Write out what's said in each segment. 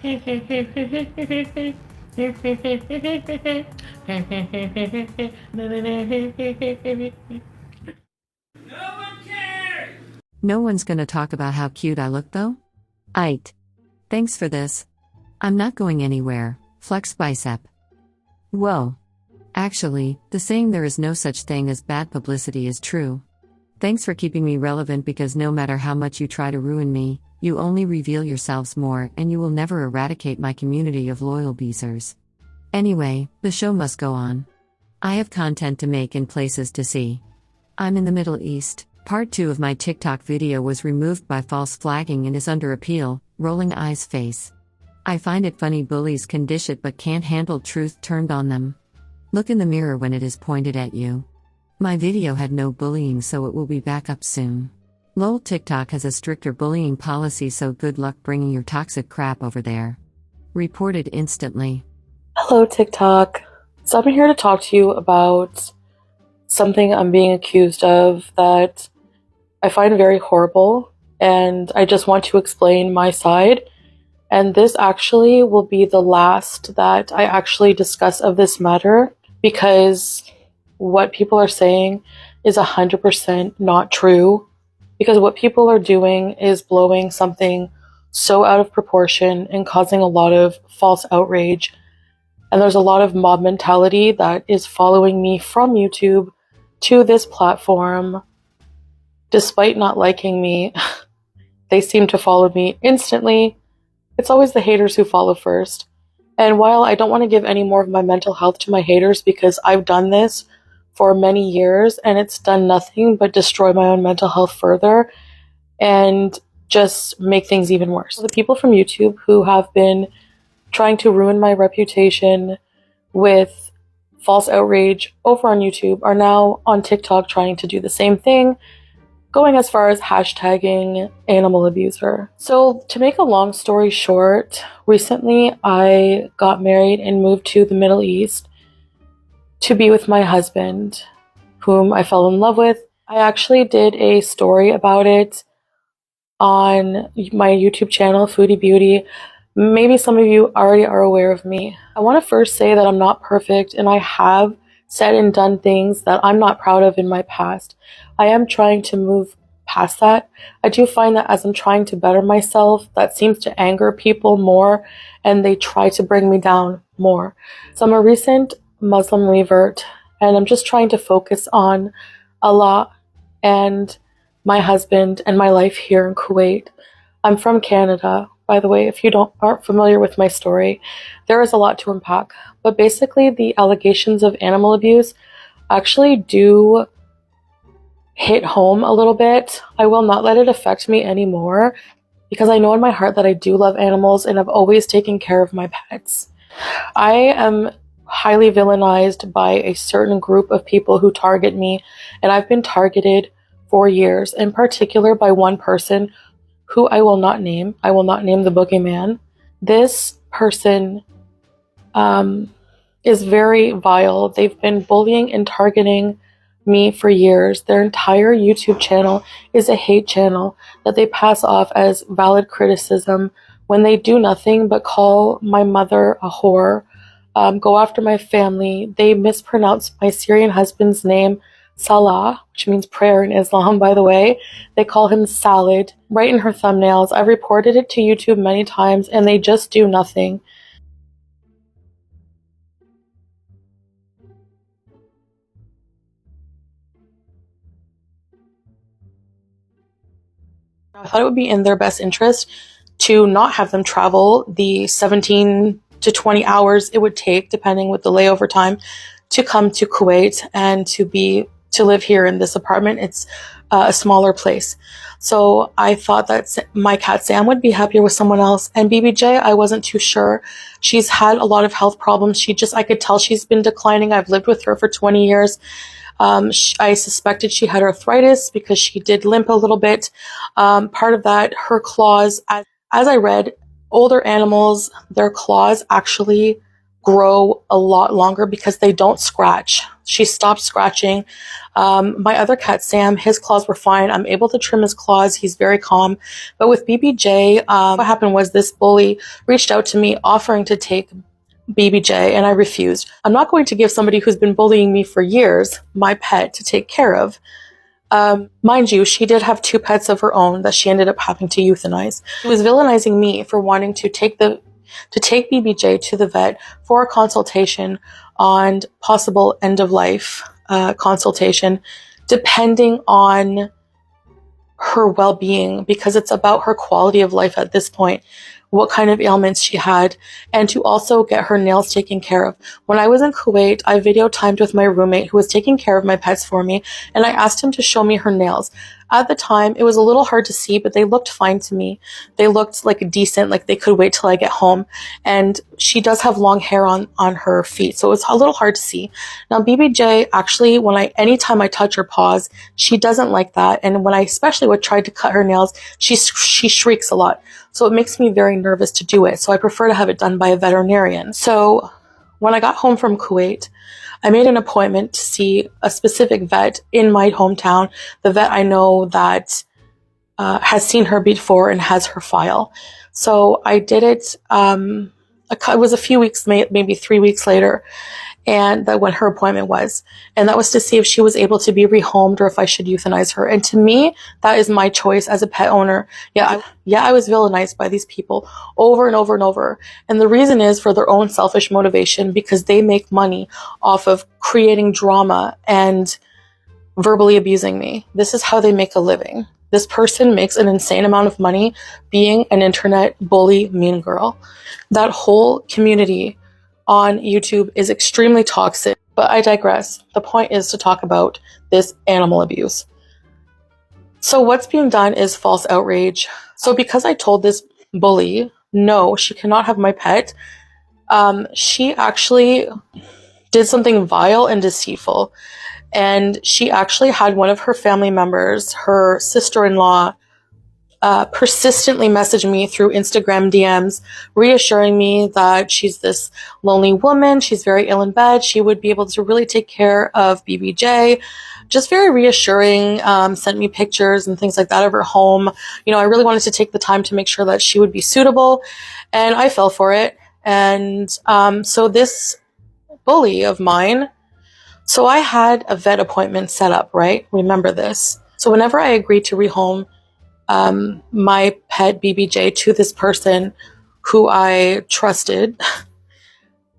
No one's gonna talk about how cute I look though? Aight. Thanks for this. I'm not going anywhere. Flex bicep. Whoa. Actually, the saying there is no such thing as bad publicity is true. Thanks for keeping me relevant, because no matter how much you try to ruin me, you only reveal yourselves more, and you will never eradicate my community of loyal beezers. Anyway, the show must go on. I have content to make and places to see. I'm in the Middle East. Part 2 of my TikTok video was removed by false flagging and is under appeal. Rolling eyes face. I find it funny bullies can dish it but can't handle truth turned on them. Look in the mirror when it is pointed at you. My video had no bullying, so it will be back up soon. Lol, TikTok has a stricter bullying policy, so good luck bringing your toxic crap over there. Reported instantly. Hello TikTok. So I'm here to talk to you about something I'm being accused of that I find very horrible, and I just want to explain my side. And this actually will be the last that I actually discuss of this matter, because what people are saying is 100% not true. Because what people are doing is blowing something so out of proportion and causing a lot of false outrage. And there's a lot of mob mentality that is following me from YouTube to this platform. Despite not liking me, they seem to follow me instantly. It's always the haters who follow first. And while I don't want to give any more of my mental health to my haters, because I've done this for many years and it's done nothing but destroy my own mental health further and just make things even worse. The people from YouTube who have been trying to ruin my reputation with false outrage over on YouTube are now on TikTok trying to do the same thing, going as far as hashtagging animal abuser. So to make a long story short, recently I got married and moved to the Middle East to be with my husband, whom I fell in love with. I actually did a story about it on my YouTube channel, Foodie Beauty. Maybe some of you already are aware of me. I want to first say that I'm not perfect, and I have said and done things that I'm not proud of in my past. I am trying to move past that. I do find that as I'm trying to better myself, that seems to anger people more, and they try to bring me down more. So I'm a recent Muslim revert, and I'm just trying to focus on Allah and my husband and my life here in Kuwait. I'm from Canada, by the way, if you aren't familiar with my story. There is a lot to unpack, but basically the allegations of animal abuse actually do hit home a little bit. I will not let it affect me anymore, because I know in my heart that I do love animals and I've always taken care of my pets. I am highly villainized by a certain group of people who target me, and I've been targeted for years, in particular by one person who I will not name. I will not name the boogeyman. This person is very vile. They've been bullying and targeting me for years. Their entire YouTube channel is a hate channel that they pass off as valid criticism when they do nothing but call my mother a whore, go after my family. They mispronounce my Syrian husband's name, Salah, which means prayer in Islam, by the way. They call him Salad right in her thumbnails. I've reported it to YouTube many times and they just do nothing. I thought it would be in their best interest to not have them travel the 17 to 20 hours it would take, depending with the layover time, to come to Kuwait and to live here in this apartment. It's a smaller place. So I thought that my cat Sam would be happier with someone else. And BBJ, I wasn't too sure. She's had a lot of health problems. I could tell she's been declining. I've lived with her for 20 years. I suspected she had arthritis because she did limp a little bit. Part of that, her claws, as I read, older animals, their claws actually grow a lot longer because they don't scratch. She stopped scratching. My other cat, Sam, his claws were fine. I'm able to trim his claws. He's very calm. But with BBJ, what happened was this bully reached out to me offering to take BBJ, and I refused. I'm not going to give somebody who's been bullying me for years my pet to take care of. Mind you, she did have 2 pets of her own that she ended up having to euthanize. She was villainizing me for wanting to take BBJ to the vet for a consultation on possible end of life consultation, depending on her well-being, because it's about her quality of life at this point, what kind of ailments she had, and to also get her nails taken care of. When I was in Kuwait, I video timed with my roommate who was taking care of my pets for me, and I asked him to show me her nails. At the time, it was a little hard to see, but they looked fine to me. They looked like decent, like they could wait till I get home. And she does have long hair on her feet, so it was a little hard to see. Now, BBJ, actually, anytime I touch her paws, she doesn't like that. And when I especially would try to cut her nails, she shrieks a lot. So it makes me very nervous to do it. So I prefer to have it done by a veterinarian. So when I got home from Kuwait, I made an appointment to see a specific vet in my hometown, the vet I know that has seen her before and has her file. So I did it, it was a few weeks, maybe 3 weeks later, and that when her appointment was. And that was to see if she was able to be rehomed or if I should euthanize her. And to me, that is my choice as a pet owner. I was villainized by these people over and over and over. And the reason is for their own selfish motivation, because they make money off of creating drama and verbally abusing me. This is how they make a living. This person makes an insane amount of money being an internet bully mean girl. That whole community on YouTube is extremely toxic, but I digress. The point is to talk about this animal abuse. So what's being done is false outrage. So because I told this bully, no, she cannot have my pet, she actually did something vile and deceitful. And she actually had one of her family members, her sister-in-law, persistently messaged me through Instagram DMs, reassuring me that she's this lonely woman, she's very ill in bed, she would be able to really take care of BBJ. Just very reassuring, sent me pictures and things like that of her home. I really wanted to take the time to make sure that she would be suitable, and I fell for it. And so this bully of mine, so I had a vet appointment set up, right? Remember this. So whenever I agreed to rehome my pet BBJ to this person who I trusted,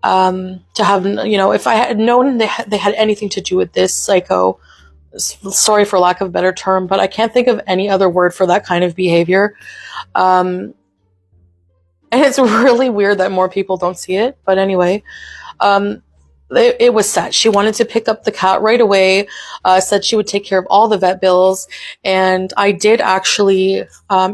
to have, if I had known they had anything to do with this psycho, sorry for lack of a better term, but I can't think of any other word for that kind of behavior. And it's really weird that more people don't see it, but anyway, it was set. She wanted to pick up the cat right away, said she would take care of all the vet bills. And I did actually,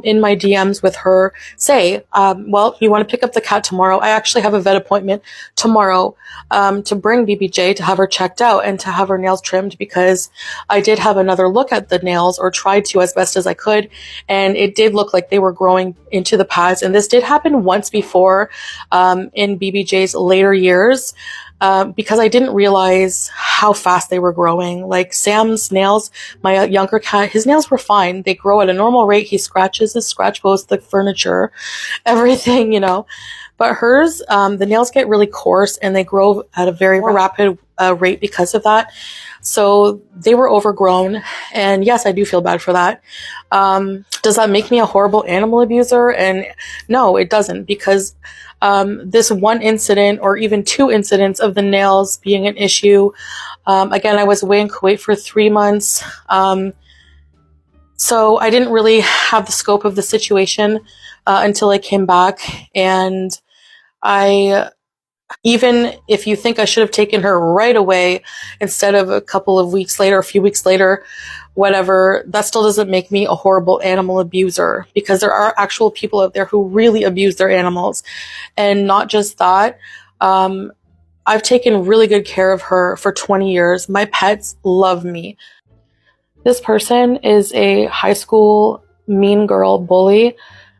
in my DMs with her, say, well, you want to pick up the cat tomorrow? I actually have a vet appointment tomorrow to bring BBJ to have her checked out and to have her nails trimmed, because I did have another look at the nails, or tried to as best as I could. And it did look like they were growing into the pads. And this did happen once before in BBJ's later years. Because I didn't realize how fast they were growing. Like Sam's nails, my younger cat, his nails were fine. They grow at a normal rate. He scratches his scratch post, the furniture, everything, But hers, the nails get really coarse and they grow at a very rapid rate because of that. So they were overgrown. And yes, I do feel bad for that. Does that make me a horrible animal abuser? And no, it doesn't, because this one incident, or even 2 incidents of the nails being an issue. Again, I was away in Kuwait for 3 months. So I didn't really have the scope of the situation until I came back. And even if you think I should have taken her right away instead of a couple of weeks later, a few weeks later, whatever, that still doesn't make me a horrible animal abuser, because there are actual people out there who really abuse their animals. And not just that, I've taken really good care of her for 20 years. My pets love me. This person is a high school mean girl bully,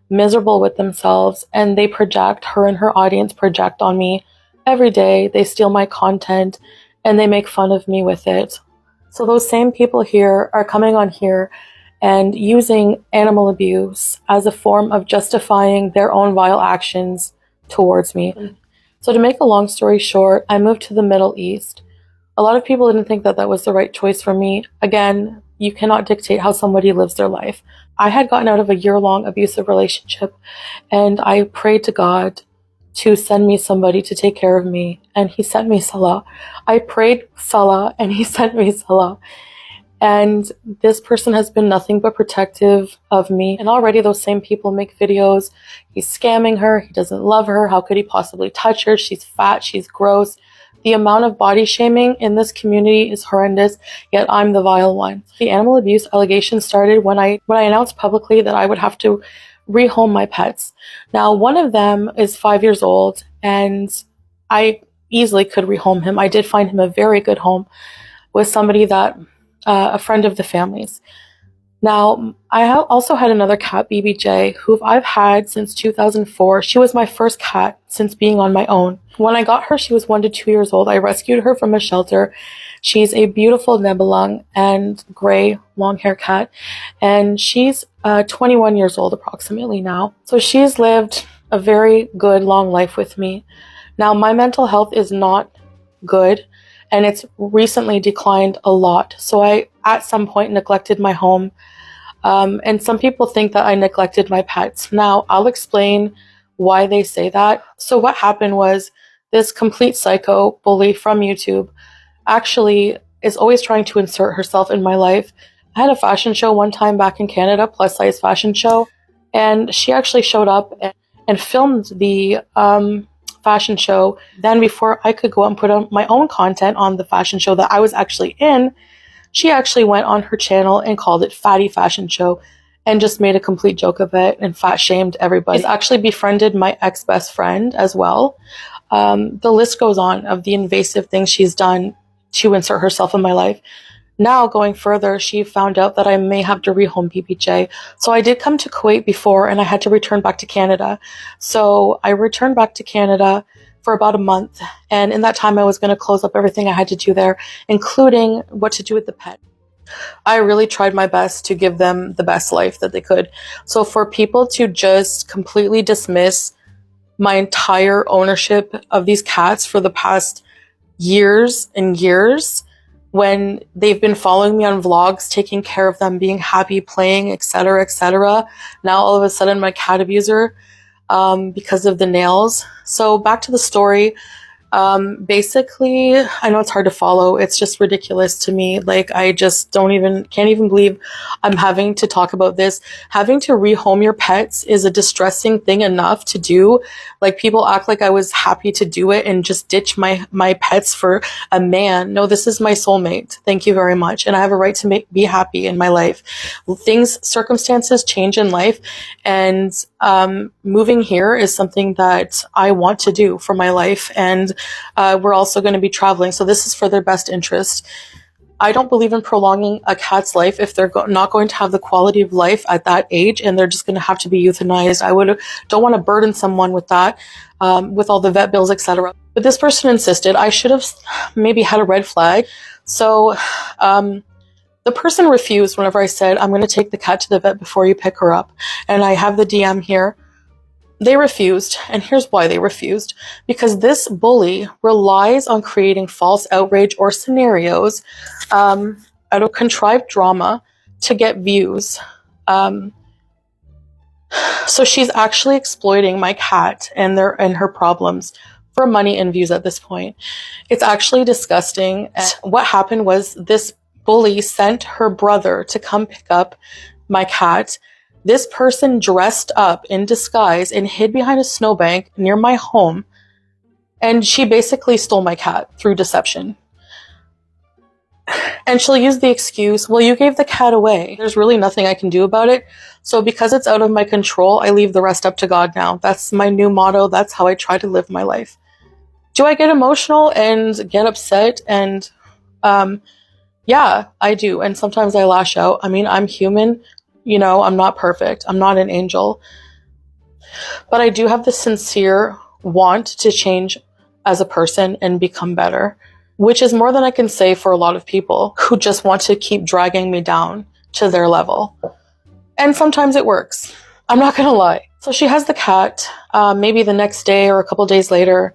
miserable with themselves, and they project, her and her audience project on me every day. They steal my content and they make fun of me with it. So those same people here are coming on here and using animal abuse as a form of justifying their own vile actions towards me. So to make a long story short, I moved to the Middle East. A lot of people didn't think that that was the right choice for me. Again, you cannot dictate how somebody lives their life. I had gotten out of a year-long abusive relationship, and I prayed to God to send me somebody to take care of me, and he sent me Salah. I prayed Salah, and he sent me Salah. And this person has been nothing but protective of me. And already those same people make videos. He's scamming her. He doesn't love her. How could he possibly touch her? She's fat. She's gross. The amount of body shaming in this community is horrendous, yet I'm the vile one. The animal abuse allegations started when I announced publicly that I would have to rehome my pets. Now, one of them is 5 years old, and I easily could rehome him. I did find him a very good home with somebody that, a friend of the family's. Now, I also had another cat, BBJ, who I've had since 2004. She was my first cat since being on my own. When I got her, she was 1 to 2 years old. I rescued her from a shelter. She's a beautiful Nebelung and gray long hair cat, and she's 21 years old approximately now. So she's lived a very good long life with me. Now, my mental health is not good, and it's recently declined a lot. So I, at some point, neglected my home. And some people think that I neglected my pets. Now, I'll explain why they say that. So what happened was this complete psycho bully from YouTube actually is always trying to insert herself in my life. I had a fashion show one time back in Canada, plus size fashion show, and she actually showed up and filmed the fashion show. Then before I could go out and put on my own content on the fashion show that I was actually in, she actually went on her channel and called it Fatty Fashion Show and just made a complete joke of it and fat shamed everybody. She's actually befriended my ex-best friend as well. The list goes on of the invasive things she's done to insert herself in my life. Now, going further, she found out that I may have to rehome BBJ. So I did come to Kuwait before, and I had to return back to Canada. So I returned back to Canada for about a month. And in that time, I was going to close up everything I had to do there, including what to do with the pet. I really tried my best to give them the best life that they could. So for people to just completely dismiss my entire ownership of these cats for the past years and years, when they've been following me on vlogs, taking care of them, being happy, playing, etc., etc. Now all of a sudden my cat abuser, because of the nails. So back to the story. Basically, I know it's hard to follow. It's just ridiculous to me. Like, I just can't even believe I'm having to talk about this. Having to rehome your pets is a distressing thing enough to do. Like, people act like I was happy to do it and just ditch my pets for a man. No, this is my soulmate. Thank you very much. And I have a right to be happy in my life. Circumstances change in life, and moving here is something that I want to do for my life. And we're also going to be traveling, so this is for their best interest. I don't believe in prolonging a cat's life if they're not going to have the quality of life at that age, and they're just going to have to be euthanized. Don't want to burden someone with that, with all the vet bills, etc. But this person insisted. I should have maybe had a red flag. So the person refused whenever I said, I'm going to take the cat to the vet before you pick her up. And I have the DM here. They refused, and here's why they refused. Because this bully relies on creating false outrage or scenarios out of contrived drama to get views. So she's actually exploiting my cat and her problems for money and views at this point. It's actually disgusting. And what happened was this bully sent her brother to come pick up my cat. This person dressed up in disguise and hid behind a snowbank near my home, and she basically stole my cat through deception. And she'll use the excuse, well, you gave the cat away. There's really nothing I can do about it. So because it's out of my control, I leave the rest up to God now. That's my new motto. That's how I try to live my life. Do I get emotional and get upset? And yeah, I do. And sometimes I lash out. I mean, I'm human. You know, I'm not perfect. I'm not an angel. But I do have the sincere want to change as a person and become better, which is more than I can say for a lot of people who just want to keep dragging me down to their level. And sometimes it works. I'm not gonna lie. So she has the cat. Maybe the next day or a couple days later,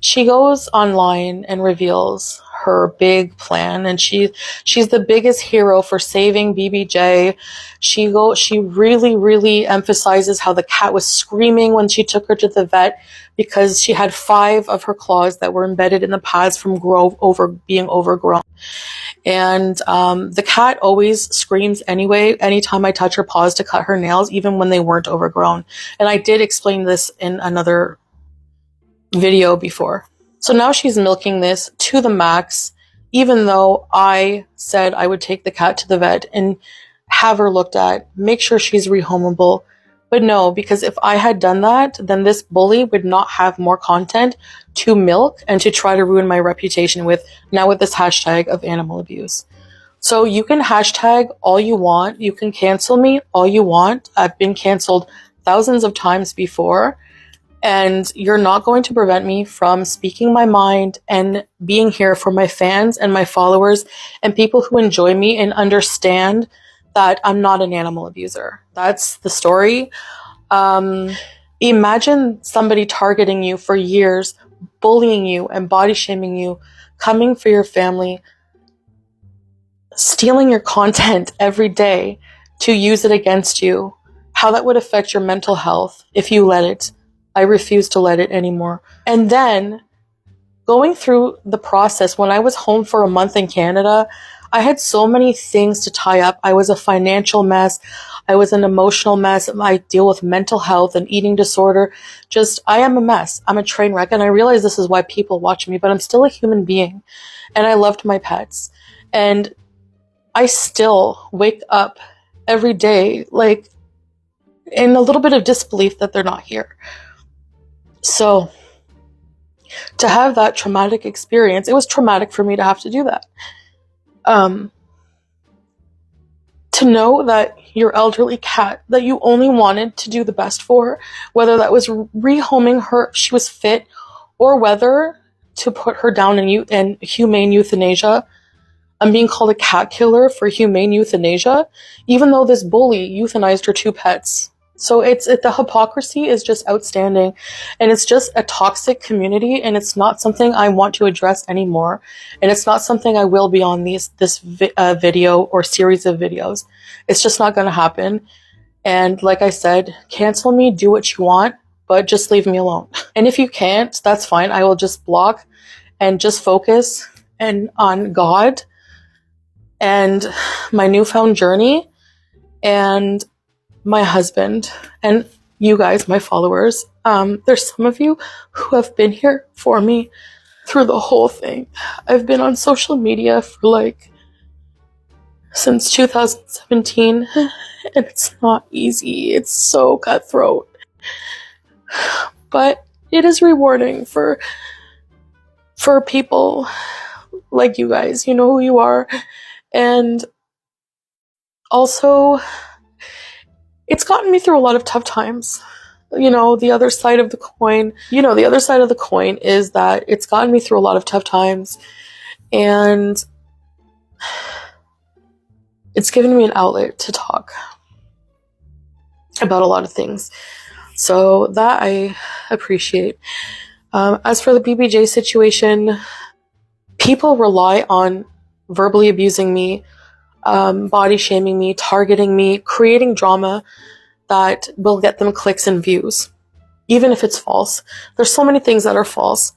she goes online and reveals her big plan, and she's the biggest hero for saving BBJ. She really emphasizes how the cat was screaming when she took her to the vet because she had 5 of her claws that were embedded in the pads from being overgrown. And the cat always screams anyway anytime I touch her paws to cut her nails, even when they weren't overgrown. And I did explain this in another video before. So now she's milking this to the max, even though I said I would take the cat to the vet and have her looked at, make sure she's rehomable. But no, because if I had done that, then this bully would not have more content to milk and to try to ruin my reputation with, now with this hashtag of animal abuse. So you can hashtag all you want. You can cancel me all you want. I've been canceled thousands of times before. And you're not going to prevent me from speaking my mind and being here for my fans and my followers and people who enjoy me and understand that I'm not an animal abuser. That's the story. Imagine somebody targeting you for years, bullying you and body shaming you, coming for your family, stealing your content every day to use it against you. How that would affect your mental health if you let it. I refuse to let it anymore. And then going through the process, when I was home for a month in Canada, I had so many things to tie up. I was a financial mess. I was an emotional mess. I deal with mental health and eating disorder. I am a mess. I'm a train wreck. And I realize this is why people watch me, but I'm still a human being. And I loved my pets. And I still wake up every day, like, in a little bit of disbelief that they're not here. So to have that traumatic experience, it was traumatic for me to have to do that. To know that your elderly cat that you only wanted to do the best for, whether that was rehoming her if she was fit, or whether to put her down in humane euthanasia. I'm being called a cat killer for humane euthanasia, even though this bully euthanized her 2 pets. So the hypocrisy is just outstanding, and it's just a toxic community, and it's not something I want to address anymore, and it's not something I will be on this video or series of videos. It's just not going to happen. And like I said, cancel me, do what you want, but just leave me alone. And if you can't, that's fine. I will just block and just focus on God and my newfound journey and my husband and you guys, my followers. There's some of you who have been here for me through the whole thing. I've been on social media for since 2017, and it's not easy. It's so cutthroat, but it is rewarding for people like you guys. You know who you are. And also, it's gotten me through a lot of tough times. The other side of the coin, is that it's gotten me through a lot of tough times, and it's given me an outlet to talk about a lot of things. So that I appreciate. As for the BBJ situation, people rely on verbally abusing me, body shaming me, targeting me, creating drama that will get them clicks and views, even if it's false. There's so many things that are false.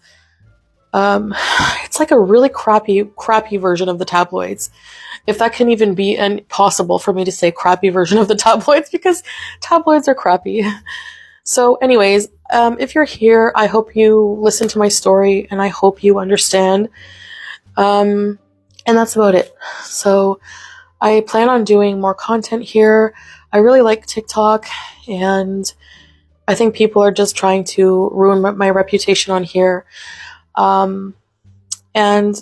It's like a really crappy version of the tabloids. If that can even be possible for me to say crappy version of the tabloids, because tabloids are crappy. So anyways, if you're here, I hope you listen to my story and I hope you understand. And that's about it. So I plan on doing more content here. I really like TikTok, and I think people are just trying to ruin my reputation on here. And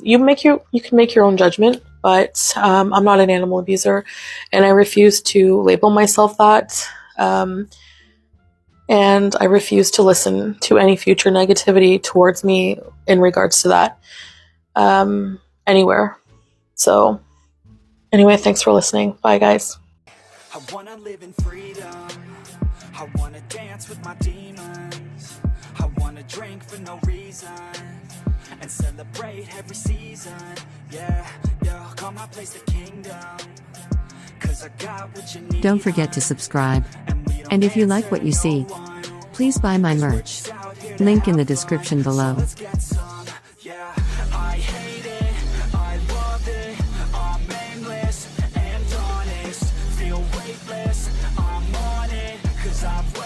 you can make your own judgment, but I'm not an animal abuser, and I refuse to label myself that. and I refuse to listen to any future negativity towards me in regards to that anywhere. So anyway, thanks for listening. Bye, guys. I wanna live in freedom. I wanna dance with my demons. I wanna drink for no reason and celebrate every season. Yeah, yeah, call my place the kingdom. 'Cause I got what you need. Don't forget to subscribe. And if you like what you see, please buy my merch. Link in the description below. Yeah, I hate it, I love it, I'm aimless and honest, feel weightless, I'm on it, 'cause I've